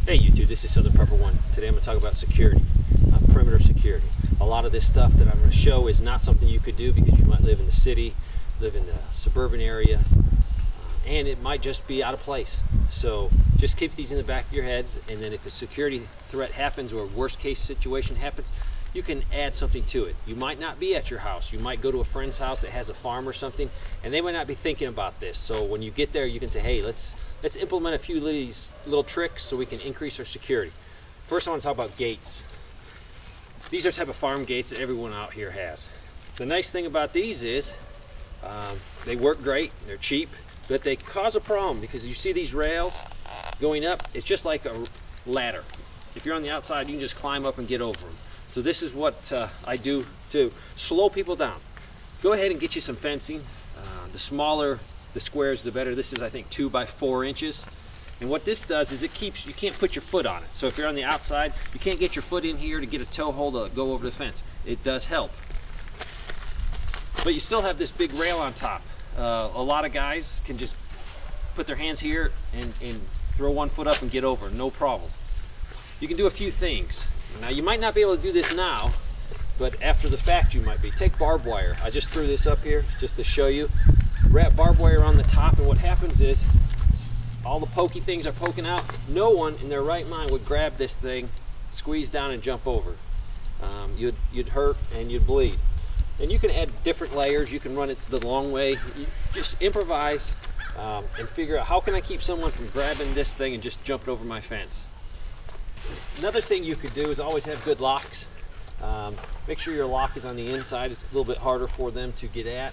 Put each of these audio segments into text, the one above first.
Hey YouTube, this is Southern Prepper 1. Today I'm going to talk about security, perimeter security. A lot of this stuff that I'm going to show is not something you could do because you might live in the city, live in the suburban area, and it might just be out of place. So just keep these in the back of your heads, and then if a security threat happens or a worst case situation happens, you can add something to it. You might not be at your house. You might go to a friend's house that has a farm or something, and they might not be thinking about this. So when you get there, you can say, hey, let's implement a few of these little tricks so we can increase our security. First, I want to talk about gates. These are the type of farm gates that everyone out here has. The nice thing about these is they work great, they're cheap, but they cause a problem because you see these rails going up. It's just like a ladder. If you're on the outside, you can just climb up and get over them. So this is what I do to slow people down. Go ahead and get you some fencing. The smaller the squares, the better. This is, I think, 2 by 4 inches. And what this does is it keeps, you can't put your foot on it. So if you're on the outside, you can't get your foot in here to get a toe hold to go over the fence. It does help. But you still have this big rail on top. A lot of guys can just put their hands here and throw one foot up and get over, no problem. You can do a few things. Now you might not be able to do this now, but after the fact you might be. Take barbed wire. I just threw this up here just to show you. Wrap barbed wire on the top, and what happens is all the pokey things are poking out. No one in their right mind would grab this thing, squeeze down and jump over. You'd hurt and you'd bleed. And you can add different layers. You can run it the long way. You just improvise and figure out how can I keep someone from grabbing this thing and just jumping over my fence. Another thing you could do is always have good locks. Make sure your lock is on the inside. It's a little bit harder for them to get at.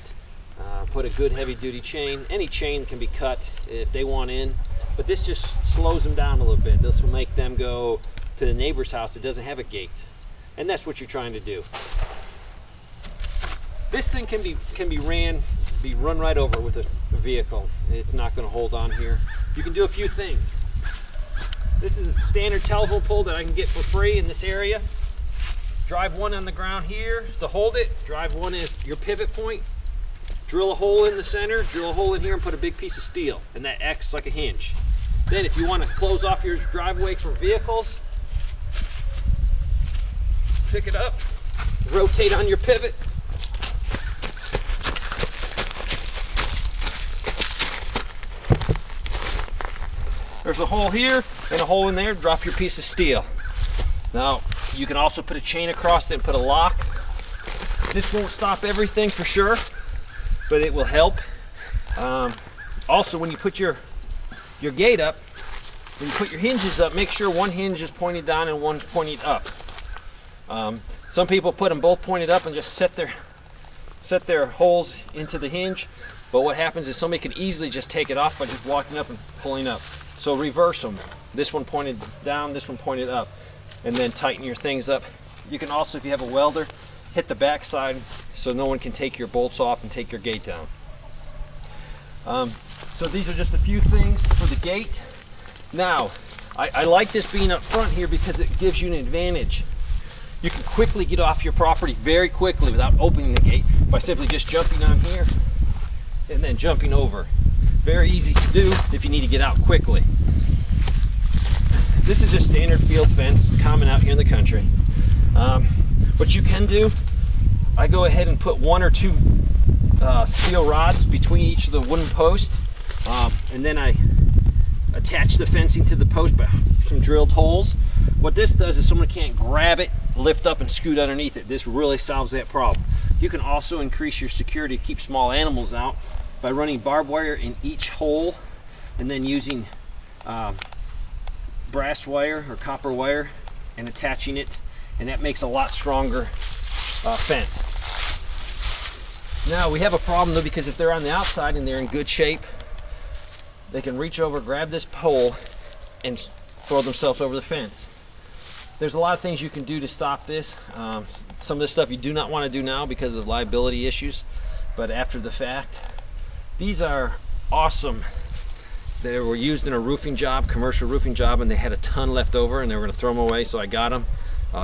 Put a good heavy-duty chain. Any chain can be cut if they want in, but this just slows them down a little bit. This will make them go to the neighbor's house that doesn't have a gate, and that's what you're trying to do. This thing can be run right over with a vehicle. It's not going to hold on here. You can do a few things. This is a standard telephone pole that I can get for free in this area. Drive one on the ground here to hold it. Drive one as your pivot point. Drill a hole in the center, drill a hole in here and put a big piece of steel, and that acts like a hinge. Then if you want to close off your driveway for vehicles, pick it up, rotate on your pivot. There's a hole here and a hole in there, drop your piece of steel. Now, you can also put a chain across it and put a lock. This won't stop everything for sure, but it will help. Also, when you put your gate up, when you put your hinges up, make sure one hinge is pointed down and one's pointed up. Some people put them both pointed up and just set their holes into the hinge, but what happens is somebody can easily just take it off by just walking up and pulling up. So reverse them. This one pointed down, this one pointed up, and then tighten your things up. You can also, if you have a welder, hit the back side so no one can take your bolts off and take your gate down. So these are just a few things for the gate. Now, I like this being up front here because it gives you an advantage. You can quickly get off your property very quickly without opening the gate by simply just jumping on here and then jumping over. Very easy to do if you need to get out quickly. This is just standard field fence, common out here in the country. What you can do, I go ahead and put 1 or 2 steel rods between each of the wooden posts, and then I attach the fencing to the post by some drilled holes. What this does is someone can't grab it, lift up, and scoot underneath it. This really solves that problem. You can also increase your security to keep small animals out by running barbed wire in each hole and then using brass wire or copper wire and attaching it, and that makes a lot stronger fence. Now we have a problem though, because if they're on the outside and they're in good shape, they can reach over, grab this pole, and throw themselves over the fence. There's a lot of things you can do to stop this. Some of this stuff you do not want to do now because of liability issues, but after the fact. These are awesome. They were used in a roofing job, commercial roofing job, and they had a ton left over and they were going to throw them away, so I got them.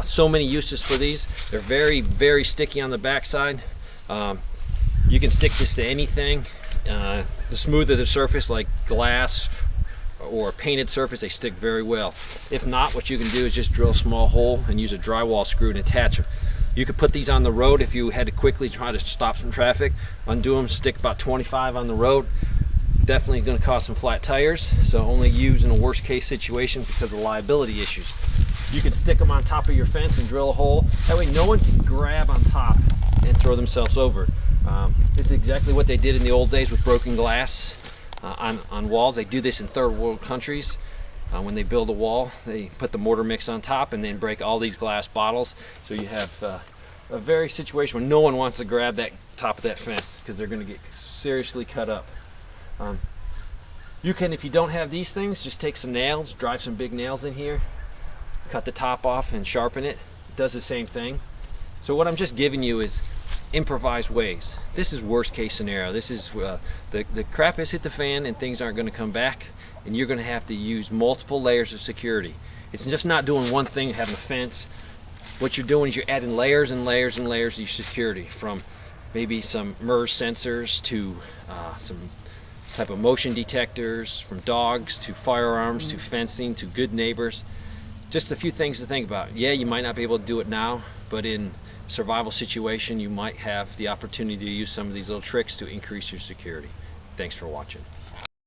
So many uses for these. They're very, very sticky on the backside. You can stick this to anything. The smoother the surface, like glass or a painted surface, they stick very well. If not, what you can do is just drill a small hole and use a drywall screw and attach them. You could put these on the road if you had to quickly try to stop some traffic. Undo them, stick about 25 on the road. Definitely going to cause some flat tires, so only use in a worst case situation because of liability issues. You can stick them on top of your fence and drill a hole. That way no one can grab on top and throw themselves over. This is exactly what they did in the old days with broken glass on walls. They do this in third world countries. When they build a wall, they put the mortar mix on top and then break all these glass bottles. So you have a very situation where no one wants to grab that top of that fence because they're going to get seriously cut up. You can, if you don't have these things, just take some nails, drive some big nails in here, cut the top off and sharpen it. It does the same thing. So what I'm just giving you is improvised ways. This is worst case scenario. This is the crap has hit the fan and things aren't going to come back, and you're going to have to use multiple layers of security. It's just not doing one thing, having a fence. What you're doing is you're adding layers and layers and layers of your security, from maybe some MERS sensors to some type of motion detectors, from dogs to firearms to fencing to good neighbors. Just a few things to think about. Yeah, you might not be able to do it now, but in survival situation you might have the opportunity to use some of these little tricks to increase your security. Thanks for watching.